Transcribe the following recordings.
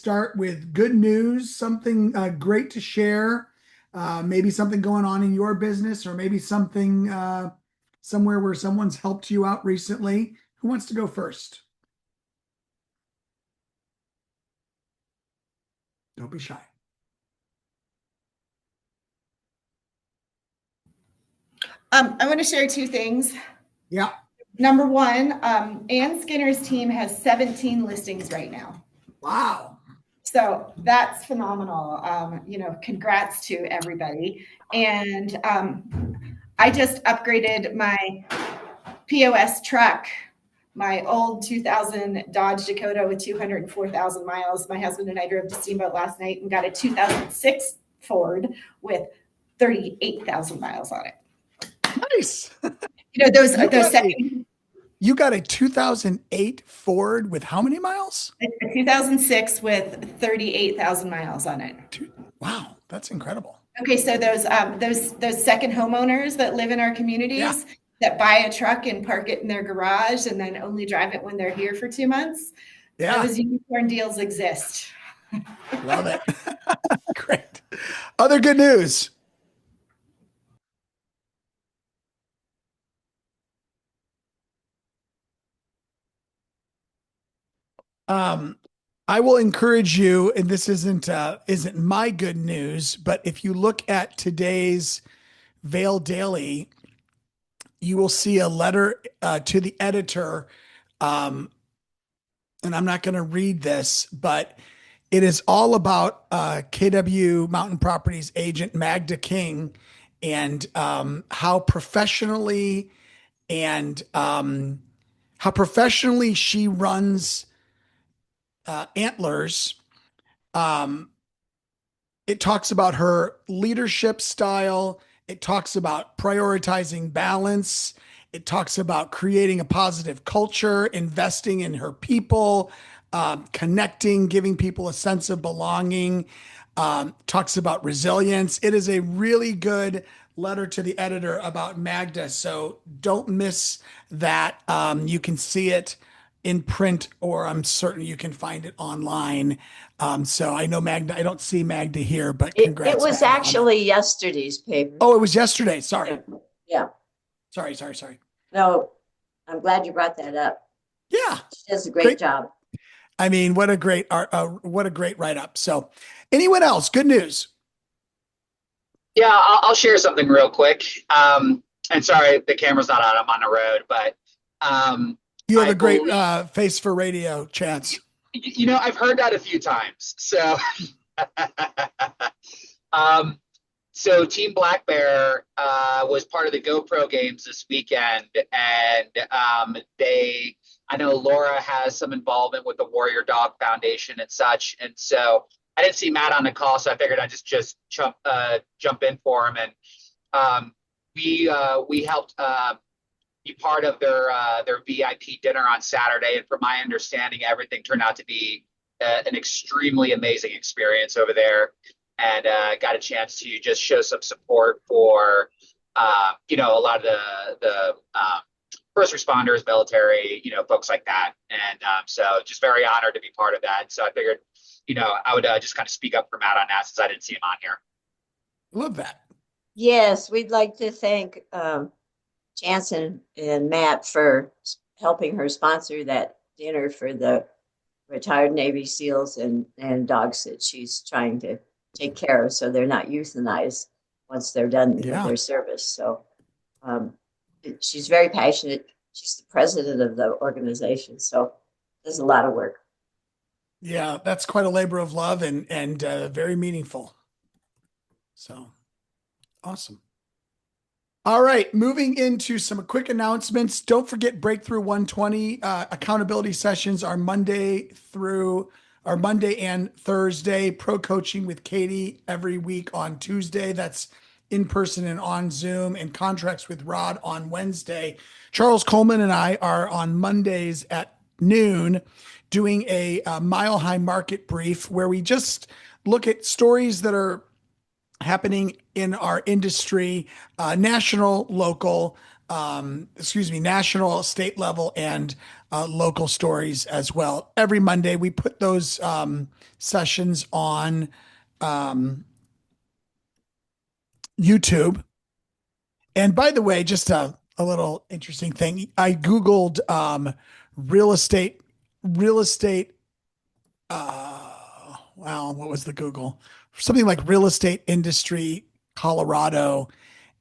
start with good news, something great to share, maybe something going on in your business, or maybe something somewhere where someone's helped you out recently. Who wants to go first? Don't be shy. I want to share two things. Yeah. Number one, Ann Skinner's team has 17 listings right now. Wow. So that's phenomenal. Congrats to everybody. And I just upgraded my POS truck, my old 2000 Dodge Dakota with 204,000 miles. My husband and I drove to Steamboat last night and got a 2006 Ford with 38,000 miles on it. Nice. Those You got second. You got a 2008 Ford with how many miles? A 2006 with 38,000 miles on it. Wow, that's incredible. Okay, so those second homeowners that live in our communities that buy a truck and park it in their garage and then only drive it when they're here for 2 months, those unicorn deals exist. Love it. Great. Other good news. I will encourage you, and this isn't my good news, but if you look at today's Vail Daily, you will see a letter to the editor. And I'm not going to read this, but it is all about KW Mountain Properties agent Magda King and and how professionally she runs Antlers. Um, it talks about her leadership style. It talks about prioritizing balance. It talks about creating a positive culture, investing in her people, connecting, giving people a sense of belonging. Talks about resilience. It is a really good letter to the editor about Magda. So don't miss that. You can see it in print, or I'm certain you can find it online. So I know Magda, I don't see Magda here, but It congrats. was Magda, actually yesterday's paper. Oh, it was yesterday. Sorry. Yeah. Sorry. No, I'm glad you brought that up. Yeah. She does a great job. I mean, what a great write up. So anyone else? Good news. Yeah, I'll share something real quick. And sorry, the camera's not on. I'm on the road, but you have a great face for radio, Chance. I've heard that a few times. So, so Team Black Bear was part of the GoPro games this weekend, and I know Laura has some involvement with the Warrior Dog Foundation and such, and so I didn't see Matt on the call, so I figured I'd just jump in for him, and we helped be part of their VIP dinner on Saturday, and from my understanding, everything turned out to be an extremely amazing experience over there, and got a chance to just show some support for a lot of the first responders, military, folks like that, and so just very honored to be part of that. So I figured, I would just kind of speak up for Matt on that since I didn't see him on here. Love that. Yes, we'd like to thank Chance and Matt for helping her sponsor that dinner for the retired Navy SEALs and dogs that she's trying to take care of so they're not euthanized once they're done with their service. So she's very passionate. She's the president of the organization, so there's a lot of work. Yeah, that's quite a labor of love and very meaningful. So awesome. All right, moving into some quick announcements. Don't forget Breakthrough 120 accountability sessions are Monday and Thursday. Pro coaching with Katie every week on Tuesday. That's in person and on Zoom, and contracts with Rod on Wednesday. Charles Coleman and I are on Mondays at noon doing a Mile High Market Brief, where we just look at stories that are happening in our industry, national, local, national, state level, and local stories as well. Every Monday, we put those sessions on um, YouTube. And by the way, just a little interesting thing. I Googled real estate, real estate. Well, what was the Google? Something like real estate industry, Colorado.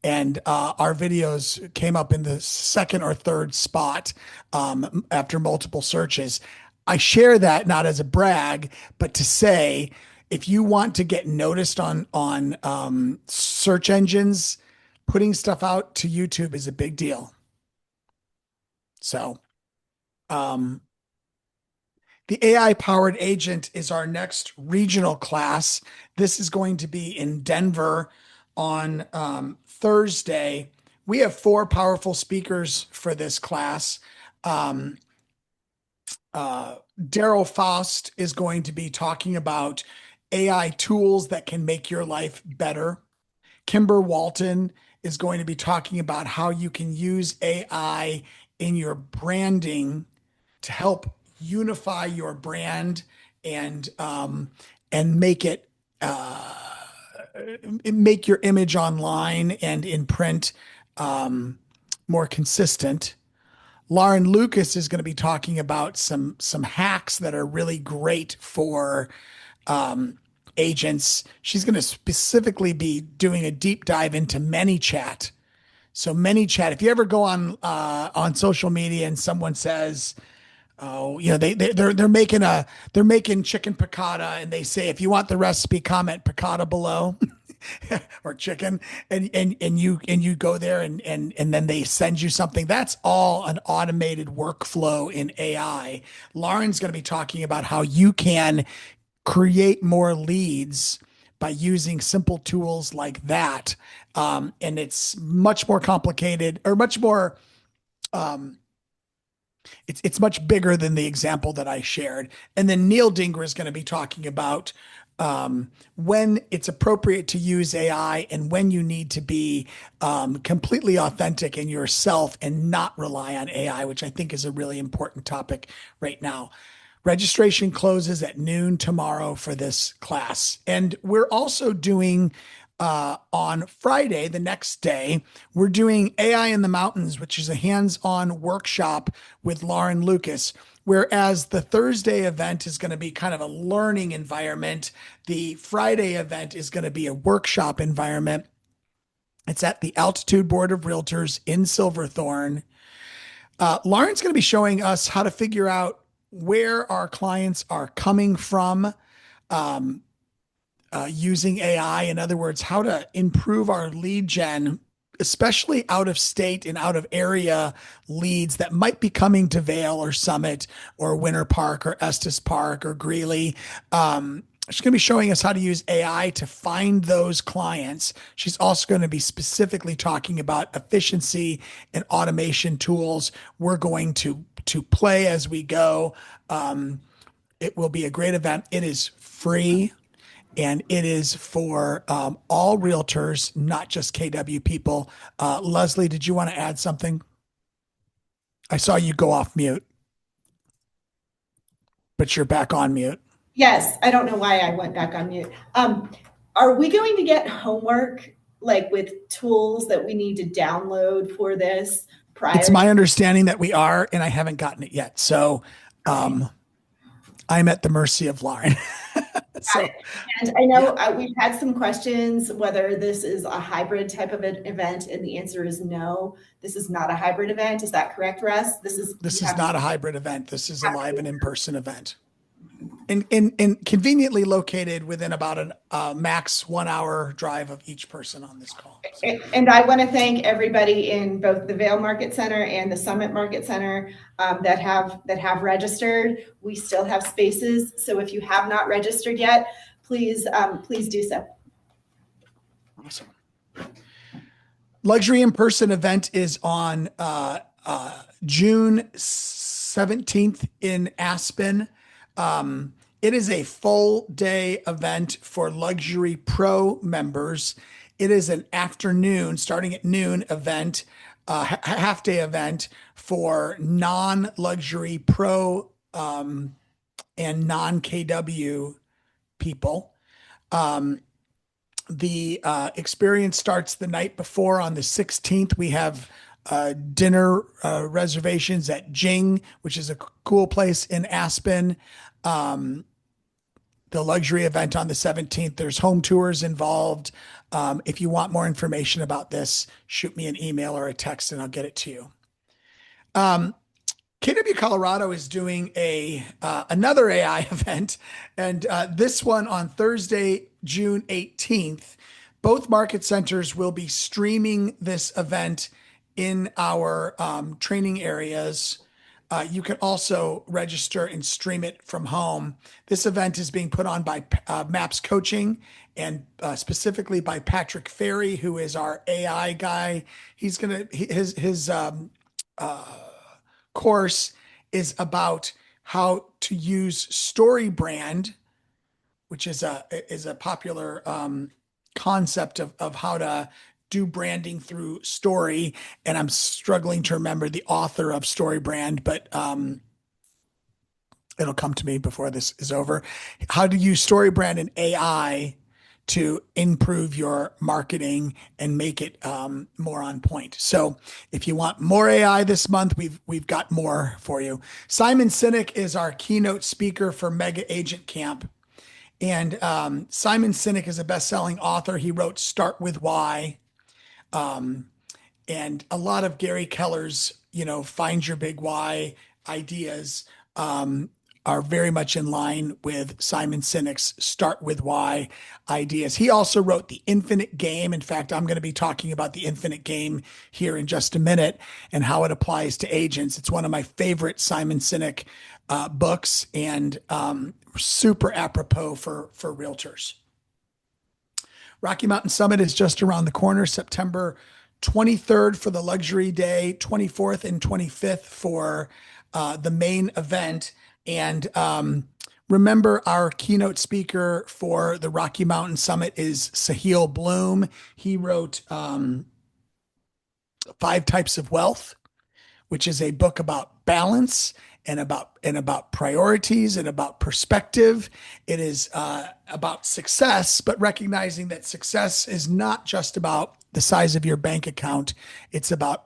And our videos came up in the second or third spot after multiple searches. I share that not as a brag, but to say if you want to get noticed on search engines, putting stuff out to YouTube is a big deal. So, um, the AI powered agent is our next regional class. This is going to be in Denver on Thursday. We have four powerful speakers for this class. Um, Daryl Faust is going to be talking about AI tools that can make your life better. Kimber Walton is going to be talking about how you can use AI in your branding to help unify your brand and make it make your image online and in print more consistent. Lauren Lucas is going to be talking about some hacks that are really great for agents. She's going to specifically be doing a deep dive into ManyChat. So ManyChat, if you ever go on social media and someone says, "Oh, they're making chicken piccata," and they say, "If you want the recipe, comment piccata below." Or chicken, and you go there and then they send you something. That's all an automated workflow in AI. Lauren's going to be talking about how you can create more leads by using simple tools like that. And it's much more complicated or much more, um, it's much bigger than the example that I shared. And then Neil Dinger is going to be talking about when it's appropriate to use AI and when you need to be completely authentic in yourself and not rely on AI, which I think is a really important topic right now. Registration closes at noon tomorrow for this class. And we're also doing on Friday, the next day, we're doing AI in the Mountains, which is a hands on workshop with Lauren Lucas. Whereas the Thursday event is going to be kind of a learning environment, the Friday event is going to be a workshop environment. It's at the Altitude Board of Realtors in Silverthorne. Lauren's going to be showing us how to figure out where our clients are coming from using AI. In other words, how to improve our lead gen, especially out of state and out of area leads that might be coming to Vail or Summit or Winter Park or Estes Park or Greeley. She's going to be showing us how to use AI to find those clients. She's also going to be specifically talking about efficiency and automation tools. We're going to play as we go. It will be a great event. It is free and it is for all realtors, not just KW people. Leslie, did you want to add something? I saw you go off mute, but you're back on mute. Yes, I don't know why I went back on mute. Are we going to get homework like with tools that we need to download for this prior? It's my understanding that we are, and I haven't gotten it yet. So I'm at the mercy of Lauren. So, and I know we've had some questions whether this is a hybrid type of an event, and the answer is no. This is not a hybrid event. Is that correct, Russ? This is not a hybrid event. This is a live and in-person event. And conveniently located within about a max 1 hour drive of each person on this call. So. And I want to thank everybody in both the Vail Market Center and the Summit Market Center that have registered. We still have spaces, so if you have not registered yet, please do so. Awesome. Luxury in-person event is on June 17th in Aspen. It is a full day event for Luxury Pro members. It is an afternoon, starting at noon event. half day event for non-luxury pro and non-KW people. The experience starts the night before on the 16th. We have dinner reservations at Jing, which is a cool place in Aspen. Um, the luxury event on the 17th. There's home tours involved. If you want more information about this, shoot me an email or a text and I'll get it to you. KW Colorado is doing another AI event, and this one on Thursday, June 18th. Both market centers will be streaming this event in our training areas. You can also register and stream it from home. This event is being put on by MAPS Coaching and specifically by Patrick Ferry, who is our AI guy. His course is about how to use StoryBrand, which is a popular concept of how to do branding through story. And I'm struggling to remember the author of StoryBrand, but it'll come to me before this is over. How to use StoryBrand and AI to improve your marketing and make it more on point. So if you want more AI this month, we've got more for you. Simon Sinek is our keynote speaker for Mega Agent Camp. And Simon Sinek is a best-selling author. He wrote Start With Why. And a lot of Gary Keller's, find your big why ideas are very much in line with Simon Sinek's Start With Why ideas. He also wrote The Infinite Game. In fact, I'm going to be talking about The Infinite Game here in just a minute and how it applies to agents. It's one of my favorite Simon Sinek books and super apropos for realtors. Rocky Mountain Summit is just around the corner, September 23rd for the luxury day, 24th and 25th for the main event. And remember, our keynote speaker for the Rocky Mountain Summit is Sahil Bloom. He wrote 5 Types of Wealth, which is a book about balance and about priorities and about perspective. It is about success, but recognizing that success is not just about the size of your bank account. It's about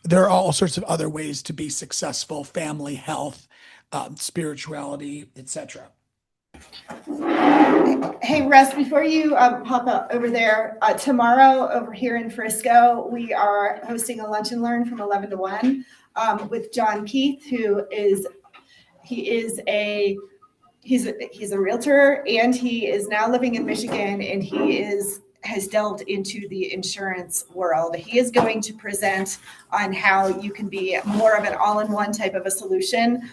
there are all sorts of other ways to be successful: family, health, spirituality, etc. Hey, Russ, before you hop up over there, tomorrow over here in Frisco, we are hosting a lunch and learn from 11 to 1 with John Keith, who is a realtor, and he is now living in Michigan, and has delved into the insurance world. He is going to present on how you can be more of an all-in-one type of a solution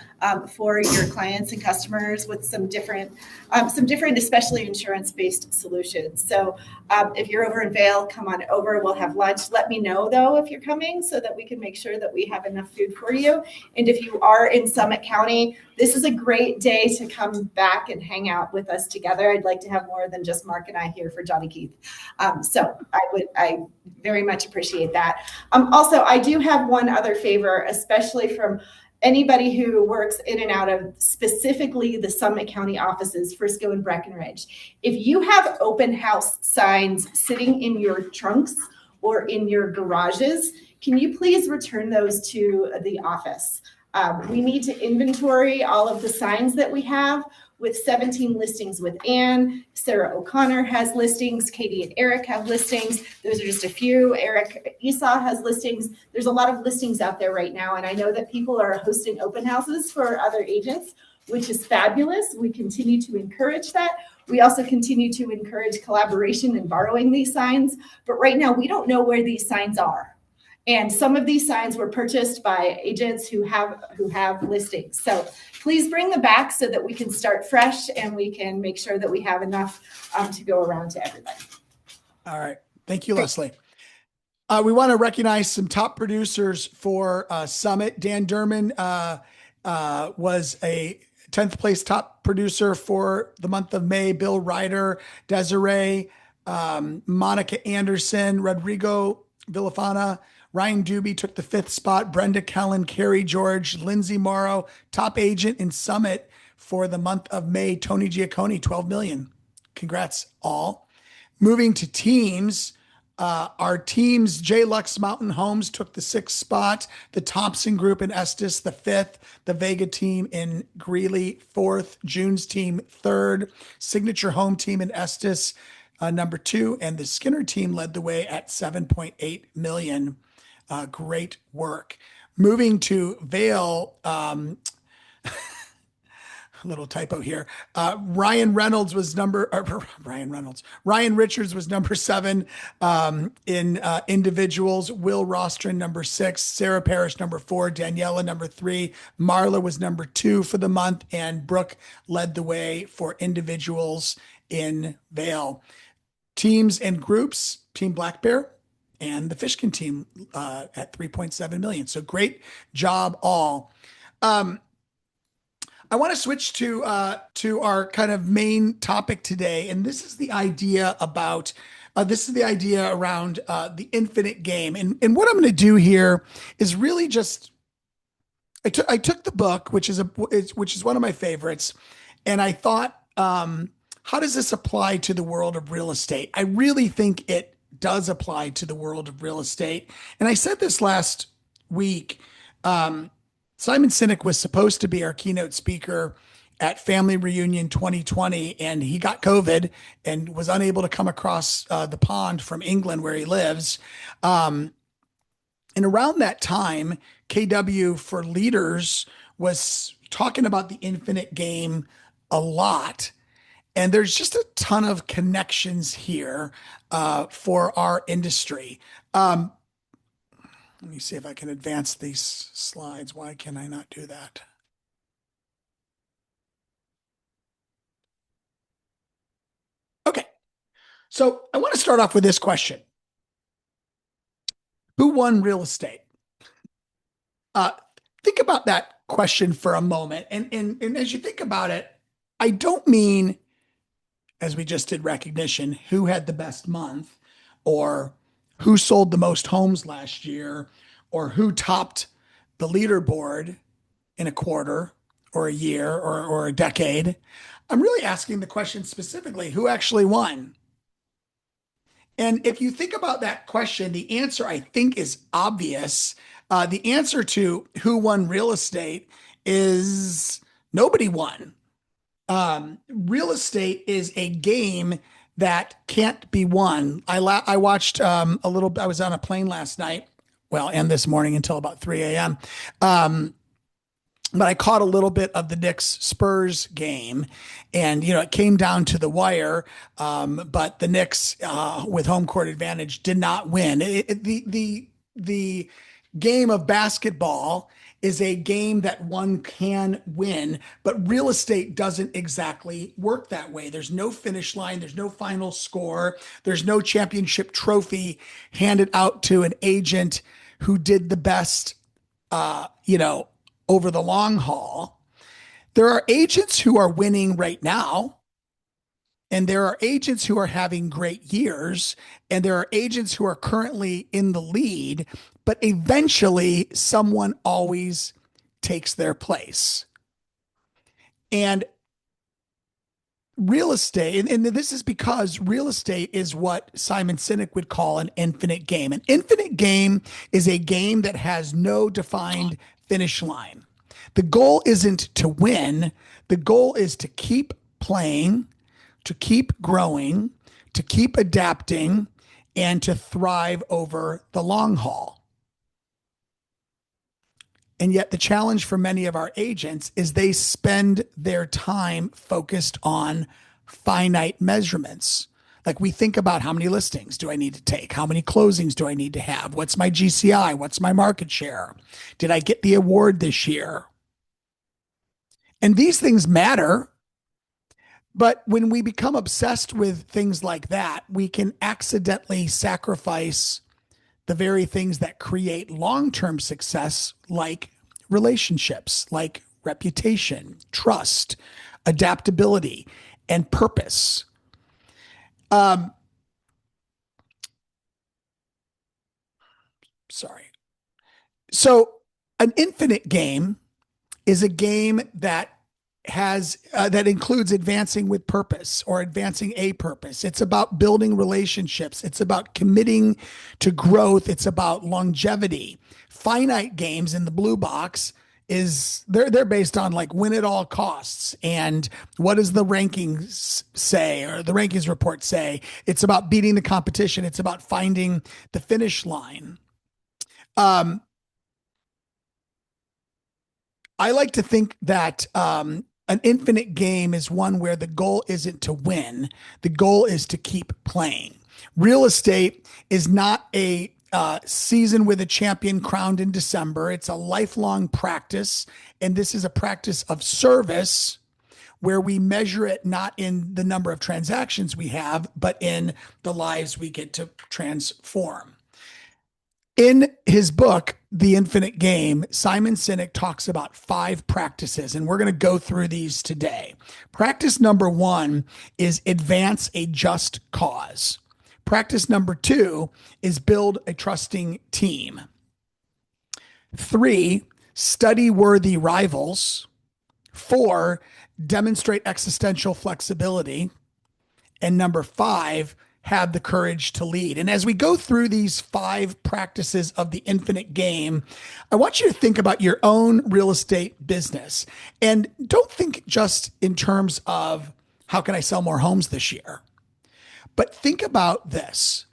for your clients and customers with some different, especially insurance-based solutions. So if you're over in Vail, come on over. We'll have lunch. Let me know, though, if you're coming so that we can make sure that we have enough food for you. And if you are in Summit County, this is a great day to come back and hang out with us together. I'd like to have more than just Mark and I here for Johnny Keith. So I very much appreciate that. Also, I do have one other favor, especially from anybody who works in and out of specifically the Summit County offices, Frisco and Breckenridge. If you have open house signs sitting in your trunks or in your garages, can you please return those to the office? We need to inventory all of the signs that we have. With 17 listings with Ann, Sarah O'Connor has listings, Katie and Eric have listings. Those are just a few. Eric Esau has listings. There's a lot of listings out there right now, and I know that people are hosting open houses for other agents, which is fabulous. We continue to encourage that. We also continue to encourage collaboration and borrowing these signs, but right now we don't know where these signs are. And some of these signs were purchased by agents who have listings. So please bring them back so that we can start fresh and we can make sure that we have enough to go around to everybody. All right. Thank you, Leslie. We want to recognize some top producers for Summit. Dan Derman was a 10th place top producer for the month of May. Bill Ryder, Desiree, Monica Anderson, Rodrigo Villafana. Ryan Doobie took the 5th spot. Brenda Kellen, Carrie George, Lindsay Morrow, top agent in Summit for the month of May. Tony Giacconi, 12 million. Congrats all. Moving to teams, our teams, J Lux Mountain Homes took the 6th spot. The Thompson Group in Estes, the 5th. The Vega team in Greeley, 4th. June's team, 3rd. Signature Home team in Estes, number 2. And the Skinner team led the way at 7.8 million. Great work. Moving to Vail, little typo here. Ryan Reynolds was Ryan Richards was number 7 in individuals. Will Rostron number 6, Sarah Parrish number 4, Daniela number 3, Marla was number 2 for the month, and Brooke led the way for individuals in Vail. Teams and groups, Team Black Bear and the Fishkin team at 3.7 million. So great job all. I want to switch to our kind of main topic today, and this is the idea about around the infinite game. And what I'm going to do here is really just I took the book, which is one of my favorites, and I thought, how does this apply to the world of real estate? I really think it does apply to the world of real estate, and I said this last week. Simon Sinek was supposed to be our keynote speaker at Family Reunion 2020, and he got COVID and was unable to come across the pond from England where he lives. And around that time, KW for Leaders was talking about the infinite game a lot. And there's just a ton of connections here for our industry. Let me see if I can advance these slides. Why can I not do that? Okay. So I want to start off with this question. Who won real estate? Think about that question for a moment. And as you think about it, I don't mean, as we just did recognition, who had the best month, or who sold the most homes last year, or who topped the leaderboard in a quarter or a year or a decade. I'm really asking the question specifically, who actually won? And if you think about that question, the answer I think is obvious. The answer to who won real estate is nobody won. Real estate is a game that can't be won. I watched a little. I was on a plane last night, well, and this morning until about 3 a.m. But I caught a little bit of the Knicks Spurs game, and it came down to the wire. But the Knicks, with home court advantage, did not win. The game of basketball is a game that one can win, but real estate doesn't exactly work that way. There's no finish line. There's no final score. There's no championship trophy handed out to an agent who did the best, over the long haul. There are agents who are winning right now, and there are agents who are having great years, and there are agents who are currently in the lead, but eventually someone always takes their place. And real estate, and this is because real estate is what Simon Sinek would call an infinite game. An infinite game is a game that has no defined finish line. The goal isn't to win. The goal is to keep playing, to keep growing, to keep adapting, and to thrive over the long haul. And yet the challenge for many of our agents is they spend their time focused on finite measurements. Like, we think about, how many listings do I need to take? How many closings do I need to have? What's my GCI? What's my market share? Did I get the award this year? And these things matter. But when we become obsessed with things like that, we can accidentally sacrifice the very things that create long-term success, like relationships, like reputation, trust, adaptability, and purpose. Sorry. So an infinite game is a game that that includes advancing with purpose or advancing a purpose. It's about building relationships. It's about committing to growth. It's about longevity. Finite games in the blue box is they're based on like win at all costs and what does the rankings say or the rankings report say. It's about beating the competition. It's about finding the finish line. I like to think that an infinite game is one where the goal isn't to win, the goal is to keep playing. Real estate is not a season with a champion crowned in December. It's a lifelong practice. And this is a practice of service where we measure it not in the number of transactions we have, but in the lives we get to transform. In his book, The Infinite Game, Simon Sinek talks about 5 practices, and we're going to go through these today. Practice number 1 is advance a just cause. Practice number 2 is build a trusting team. 3, study worthy rivals. 4, demonstrate existential flexibility. And number 5, have the courage to lead. And as we go through these 5 practices of the infinite game, I want you to think about your own real estate business. And don't think just in terms of how can I sell more homes this year? But think about this.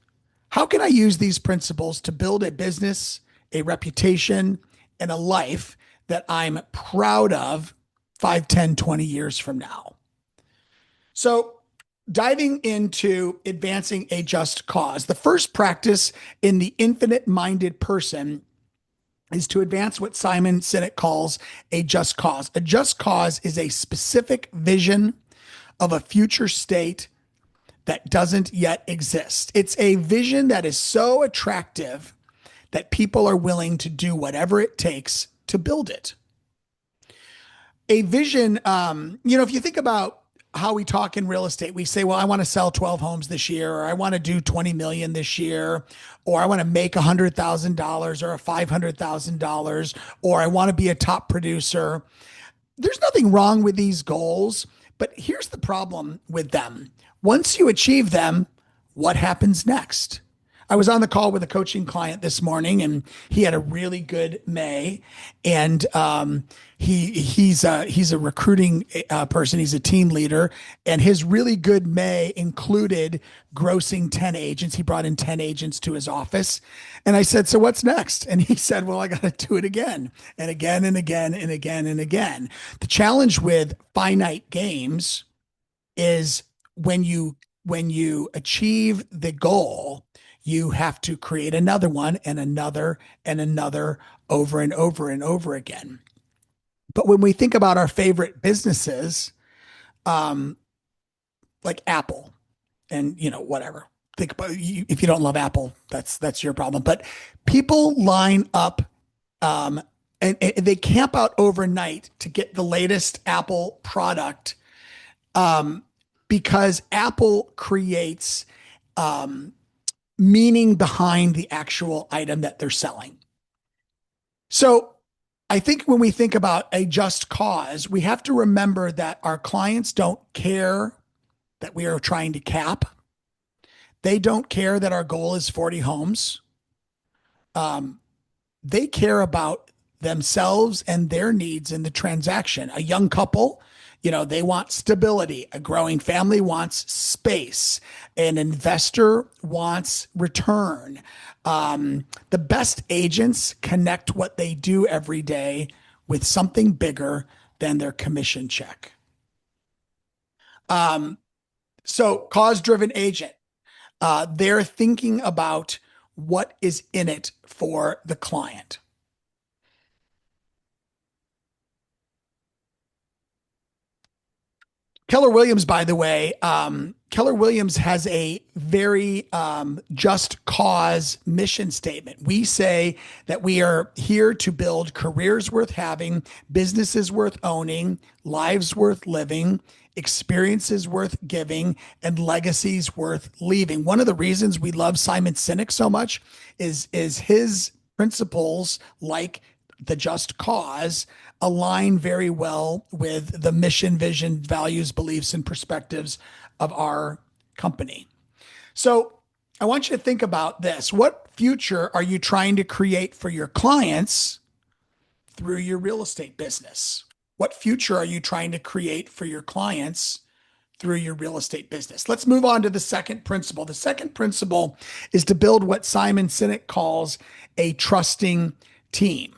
How can I use these principles to build a business, a reputation, and a life that I'm proud of 5, 10, 20 years from now? So diving into advancing a just cause, the first practice in the infinite-minded person is to advance what Simon Sinek calls a just cause. A just cause is a specific vision of a future state that doesn't yet exist. It's a vision that is so attractive that people are willing to do whatever it takes to build it. A vision, if you think about how we talk in real estate, we say, well, I want to sell 12 homes this year, or I want to do 20 million this year, or I want to make $100,000 or $500,000, or I want to be a top producer. There's nothing wrong with these goals, but here's the problem with them. Once you achieve them, what happens next? I was on the call with a coaching client this morning, and he had a really good May. And he's a recruiting person. He's a team leader, and his really good May included grossing 10 agents. He brought in 10 agents to his office, and I said, "So what's next?" And he said, "Well, I got to do it again and again and again and again and again." The challenge with finite games is when you achieve the goal, you have to create another one and another and another over and over and over again. But when we think about our favorite businesses, like Apple and, whatever, think about if you don't love Apple, that's your problem. But people line up, and they camp out overnight to get the latest Apple product, because Apple creates, meaning behind the actual item that they're selling. So I think when we think about a just cause, we have to remember that our clients don't care that we are trying to cap. They don't care that our goal is 40 homes. They care about themselves and their needs in the transaction. A young couple, they want stability. A growing family wants space. An investor wants return. The best agents connect what they do every day with something bigger than their commission check. So cause-driven agent, they're thinking about what is in it for the client. Keller Williams, by the way, Keller Williams has a very just cause mission statement. We say that we are here to build careers worth having, businesses worth owning, lives worth living, experiences worth giving, and legacies worth leaving. One of the reasons we love Simon Sinek so much is his principles like the just cause align very well with the mission, vision, values, beliefs, and perspectives of our company. So I want you to think about this. What future are you trying to create for your clients through your real estate business? What future are you trying to create for your clients through your real estate business? Let's move on to the second principle. The second principle is to build what Simon Sinek calls a trusting team.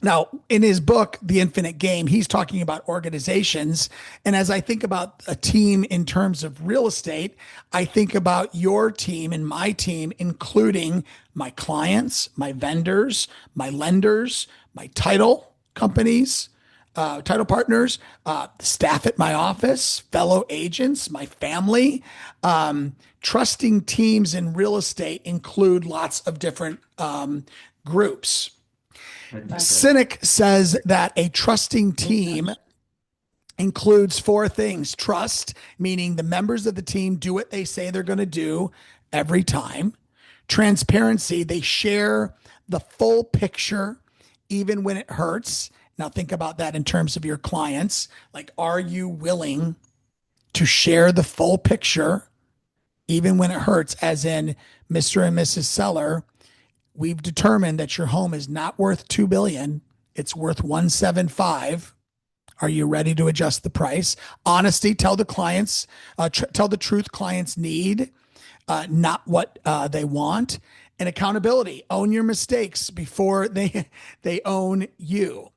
Now, in his book, The Infinite Game, he's talking about organizations. And as I think about a team in terms of real estate, I think about your team and my team, including my clients, my vendors, my lenders, my title companies, title partners, staff at my office, fellow agents, my family. Trusting teams in real estate include lots of different groups. Sinek says that a trusting team includes four things: trust, meaning the members of the team do what they say they're going to do every time; transparency, they share the full picture, even when it hurts. Now, think about that in terms of your clients. Like, are you willing to share the full picture, even when it hurts? As in, Mr. and Mrs. Seller, we've determined that your home is not worth 2 billion. It's worth 175. Are you ready to adjust the price? Honesty, tell the clients, tell the truth clients need, not what they want. And accountability, own your mistakes before they own you.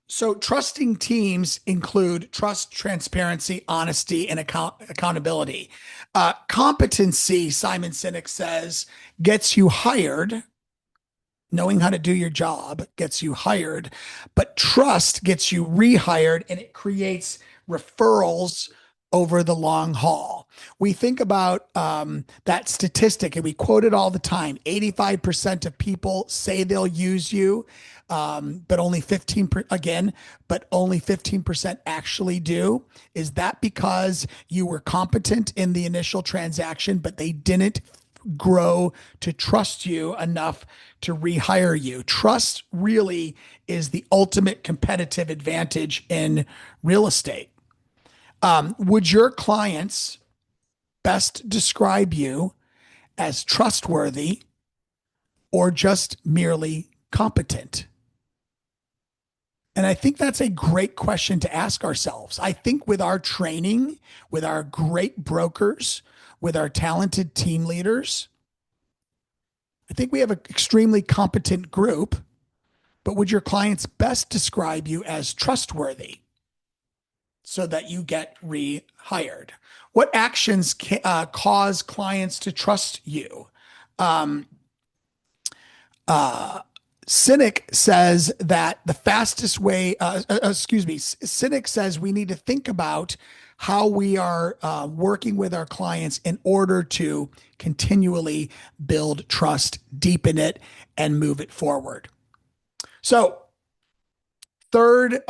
So trusting teams include trust, transparency, honesty, and accountability. Competency, Simon Sinek says, gets you hired. Knowing how to do your job gets you hired, but trust gets you rehired, and it creates referrals over the long haul. We think about that statistic, and we quote it all the time. 85% of people say they'll use you, but only 15% actually do. Is that because you were competent in the initial transaction, but they didn't grow to trust you enough to rehire you? Trust really is the ultimate competitive advantage in real estate. Would your clients best describe you as trustworthy or just merely competent? And I think that's a great question to ask ourselves. I think with our training, with our great brokers, with our talented team leaders, I think we have an extremely competent group, but would your clients best describe you as trustworthy so that you get rehired? What actions cause clients to trust you? Sinek says that the fastest way, Sinek says we need to think about how we are working with our clients in order to continually build trust, deepen it, and move it forward. So, third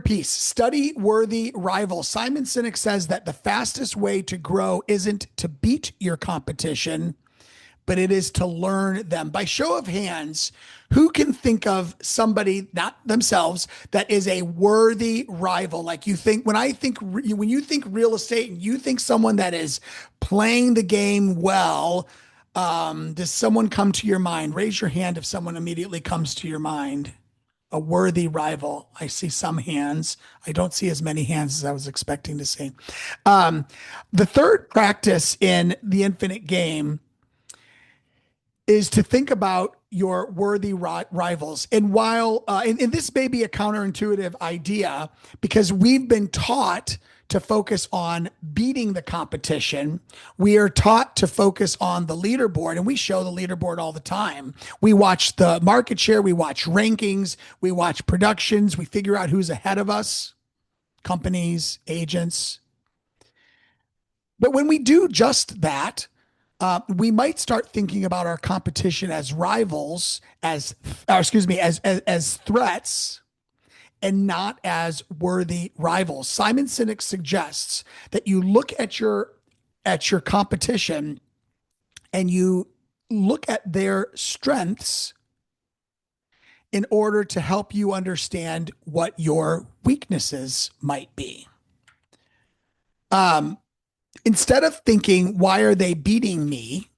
piece, study worthy rivals. Simon Sinek says that the fastest way to grow isn't to beat your competition, but it is to learn them. By show of hands, who can think of somebody, not themselves, that is a worthy rival? Like, you think, when you think real estate and you think someone that is playing the game well, does someone come to your mind? Raise your hand if someone immediately comes to your mind. A worthy rival. I see some hands. I don't see as many hands as I was expecting to see. The third practice in the infinite game is to think about your worthy rivals. And while, and this may be a counterintuitive idea, because we've been taught to focus on beating the competition. We are taught to focus on the leaderboard, and we show the leaderboard all the time. We watch the market share, we watch rankings, we watch productions, we figure out who's ahead of us, companies, agents. But when we do just that, we might start thinking about our competition as rivals, as threats, and not as worthy rivals. Simon Sinek suggests that you look at your at your competition and you look at their strengths in order to help you understand what your weaknesses might be. Um, Instead of thinking, why are they beating me?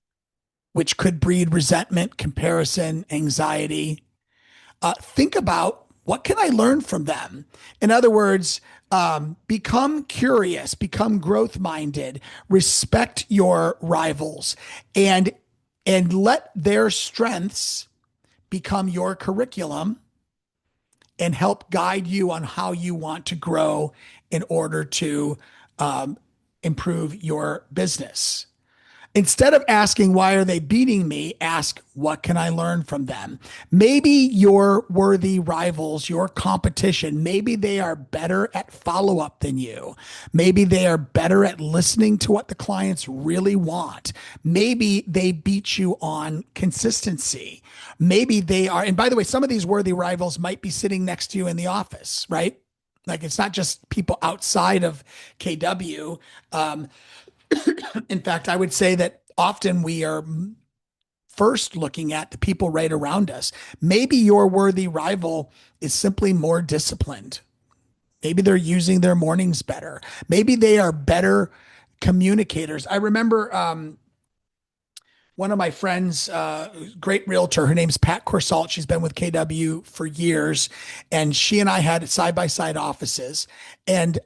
Which could breed resentment, comparison, anxiety. Think about, what can I learn from them? In other words, become curious, become growth minded, respect your rivals, and let their strengths become your curriculum and help guide you on how you want to grow in order to um, improve your business. Instead of asking, why are they beating me? Ask, what can I learn from them? Maybe your worthy rivals, your competition, maybe they are better at follow up than you. Maybe they are better at listening to what the clients really want. Maybe they beat you on consistency. Maybe they are, and by the way, some of these worthy rivals might be sitting next to you in the office, right? Like, it's not just people outside of KW. In fact, I would say that often we are first looking at the people right around us. Maybe your worthy rival is simply more disciplined. Maybe they're using their mornings better. Maybe they are better communicators. I remember one of my friends, great realtor, her name's Pat Corsalt. She's been with KW for years. And she and I had side by side offices. And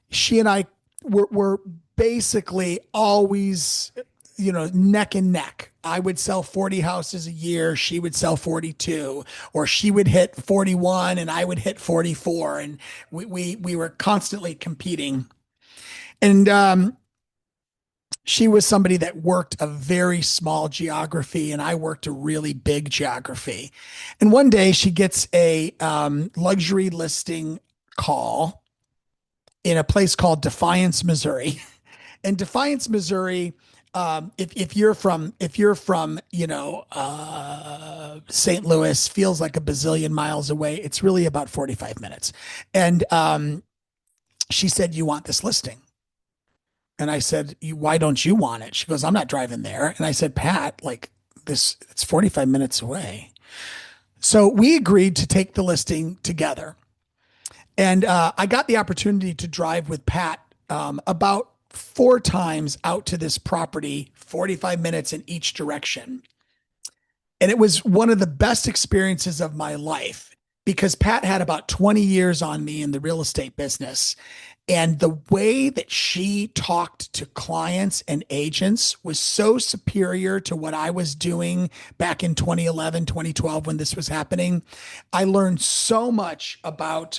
she and I were basically always, neck and neck. I would sell 40 houses a year. She would sell 42, or she would hit 41 and I would hit 44. And we were constantly competing. And she was somebody that worked a very small geography and I worked a really big geography. And one day she gets a luxury listing call in a place called Defiance, Missouri. And Defiance, Missouri, if you're from St. Louis, feels like a bazillion miles away. It's really about 45 minutes. And she said, "You want this listing?" And I said, "Why don't you want it?" She goes, "I'm not driving there." And I said, "Pat, like this, it's 45 minutes away." So we agreed to take the listing together. And I got the opportunity to drive with Pat about 4 times out to this property, 45 minutes in each direction. And it was one of the best experiences of my life because Pat had about 20 years on me in the real estate business. And the way that she talked to clients and agents was so superior to what I was doing back in 2011, 2012, when this was happening. I learned so much about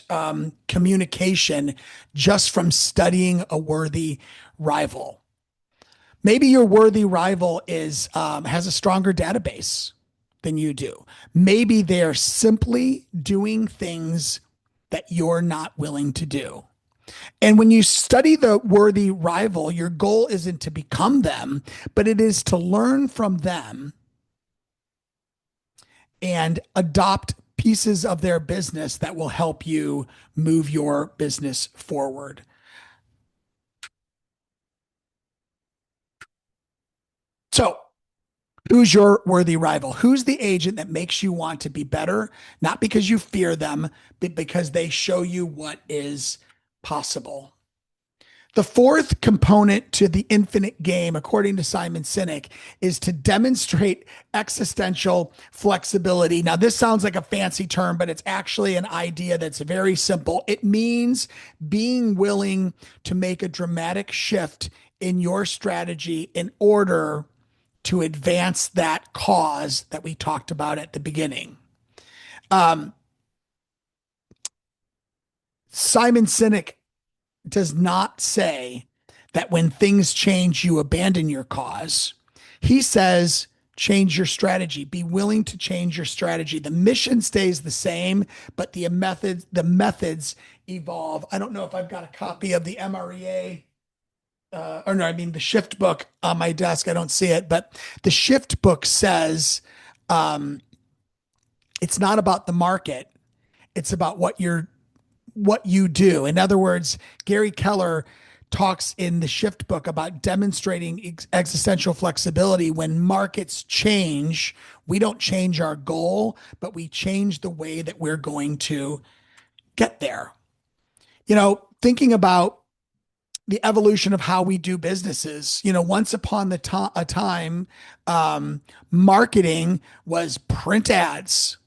communication just from studying a worthy rival. Maybe your worthy rival has a stronger database than you do. Maybe they're simply doing things that you're not willing to do. And when you study the worthy rival, your goal isn't to become them, but it is to learn from them and adopt pieces of their business that will help you move your business forward. So, who's your worthy rival? Who's the agent that makes you want to be better? Not because you fear them, but because they show you what is possible. The fourth component to the infinite game, according to Simon Sinek, is to demonstrate existential flexibility. Now, this sounds like a fancy term, but it's actually an idea that's very simple. It means being willing to make a dramatic shift in your strategy in order to advance that cause that we talked about at the beginning. Simon Sinek does not say that when things change, you abandon your cause. He says, change your strategy. Be willing to change your strategy. The mission stays the same, but the methods evolve. I don't know if I've got a copy of the MREA, or no, I mean the Shift book on my desk. I don't see it, but the Shift book says it's not about the market. It's about what you do. In other words, Gary Keller talks in the Shift book about demonstrating existential flexibility. When markets change, we don't change our goal, but we change the way that we're going to get there. Thinking about the evolution of how we do businesses. Once upon a time, marketing was print ads,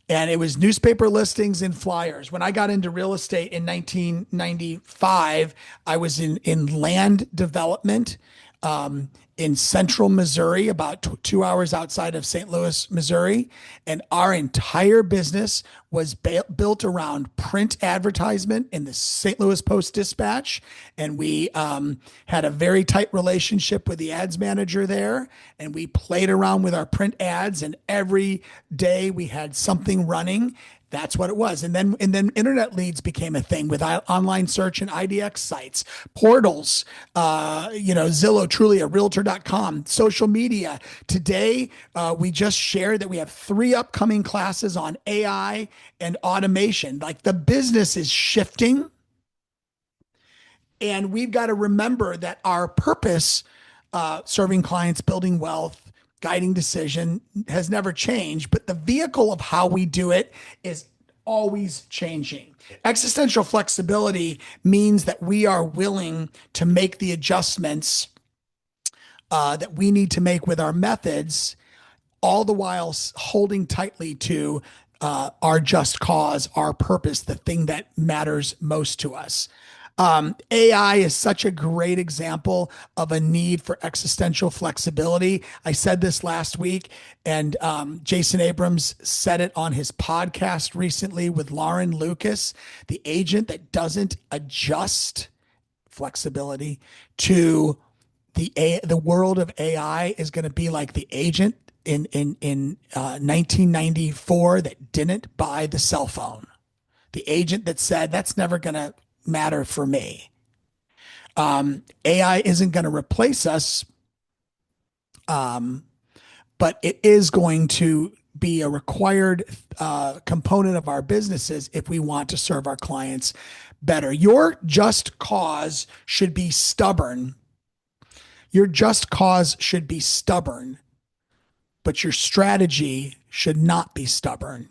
and it was newspaper listings and flyers. When I got into real estate in 1995, I was in land development in central Missouri, about 2 hours outside of St. Louis, Missouri. And our entire business was built around print advertisement in the St. Louis Post-Dispatch. And we had a very tight relationship with the ads manager there. And we played around with our print ads. And every day we had something running. That's what it was. And then internet leads became a thing with online search and IDX sites, portals, Zillow, Trulia, Realtor.com, social media. Today, we just shared that we have 3 upcoming classes on AI and automation. Like, the business is shifting. And we've got to remember that our purpose, serving clients, building wealth, guiding decision, has never changed, but the vehicle of how we do it is always changing. Existential flexibility means that we are willing to make the adjustments that we need to make with our methods, all the while holding tightly to our just cause, our purpose, the thing that matters most to us. AI is such a great example of a need for existential flexibility. I said this last week, and Jason Abrams said it on his podcast recently with Lauren Lucas. The agent that doesn't adjust flexibility to the world of AI is going to be like the agent in 1994 that didn't buy the cell phone. The agent that said, that's never going to matter for me. AI isn't going to replace us, but it is going to be a required component of our businesses if we want to serve our clients better. Your just cause should be stubborn. Your just cause should be stubborn, but your strategy should not be stubborn.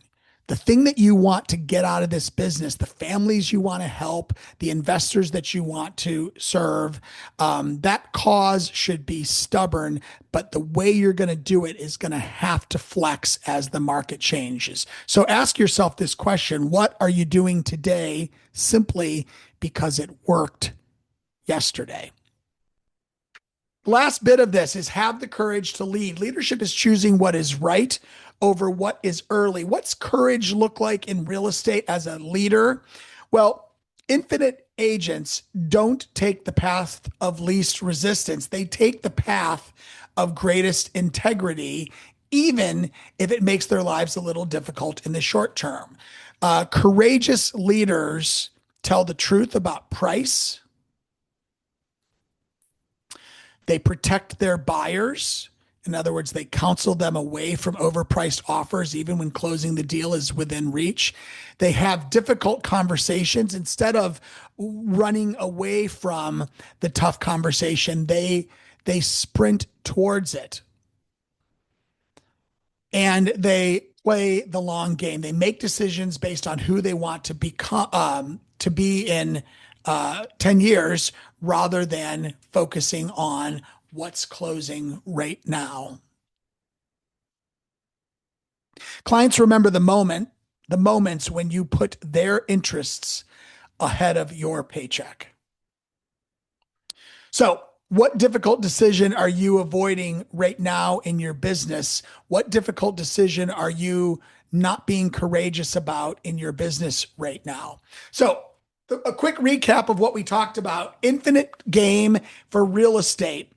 The thing that you want to get out of this business, the families you want to help, the investors that you want to serve, that cause should be stubborn, but the way you're going to do it is going to have to flex as the market changes. So ask yourself this question: what are you doing today simply because it worked yesterday? Last bit of this is have the courage to lead. Leadership is choosing what is right over what is early. What's courage look like in real estate as a leader? Well, infinite agents don't take the path of least resistance. They take the path of greatest integrity, even if it makes their lives a little difficult in the short term. Courageous leaders tell the truth about price. They protect their buyers. In other words, they counsel them away from overpriced offers, even when closing the deal is within reach. They have difficult conversations. Instead of running away from the tough conversation, they sprint towards it. And they play the long game. They make decisions based on who they want to become, to be in 10 years, rather than focusing on what's closing right now. Clients remember the moments when you put their interests ahead of your paycheck. So, what difficult decision are you avoiding right now in your business? What difficult decision are you not being courageous about in your business right now? So, a quick recap of what we talked about: infinite game for real estate.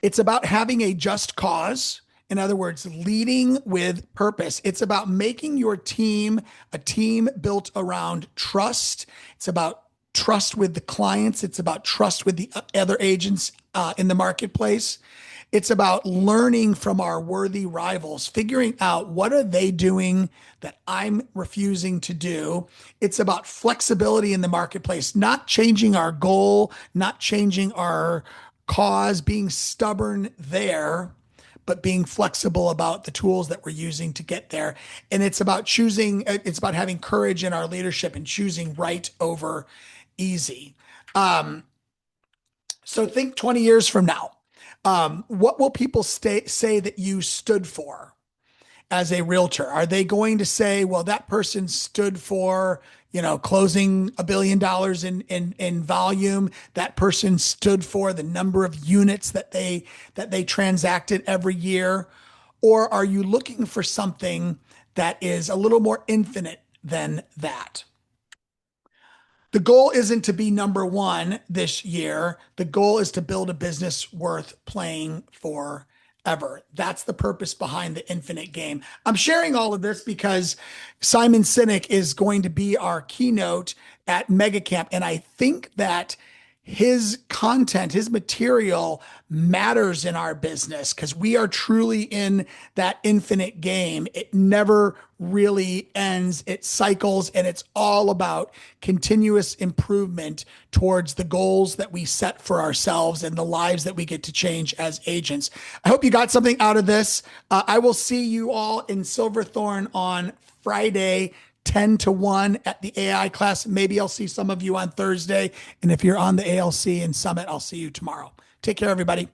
It's about having a just cause. In other words, leading with purpose. It's about making your team a team built around trust. It's about trust with the clients. It's about trust with the other agents in the marketplace. It's about learning from our worthy rivals, figuring out what are they doing that I'm refusing to do. It's about flexibility in the marketplace, not changing our goal, not changing our cause, being stubborn there, but being flexible about the tools that we're using to get there. And it's about it's about having courage in our leadership and choosing right over easy. Um, so think 20 years from now. What will people say that you stood for as a realtor? Are they going to say, well, that person stood for, closing $1 billion in volume. That person stood for the number of units that they transacted every year. Or are you looking for something that is a little more infinite than that? The goal isn't to be number one this year. The goal is to build a business worth playing for ever. That's the purpose behind the infinite game. I'm sharing all of this because Simon Sinek is going to be our keynote at MegaCamp. And I think that his content, his material matters in our business because we are truly in that infinite game. It never really ends, it cycles, and it's all about continuous improvement towards the goals that we set for ourselves and the lives that we get to change as agents. I hope you got something out of this. I will see you all in Silverthorne on Friday. 10 to 1 at the AI class. Maybe I'll see some of you on Thursday. And if you're on the ALC and Summit, I'll see you tomorrow. Take care, everybody.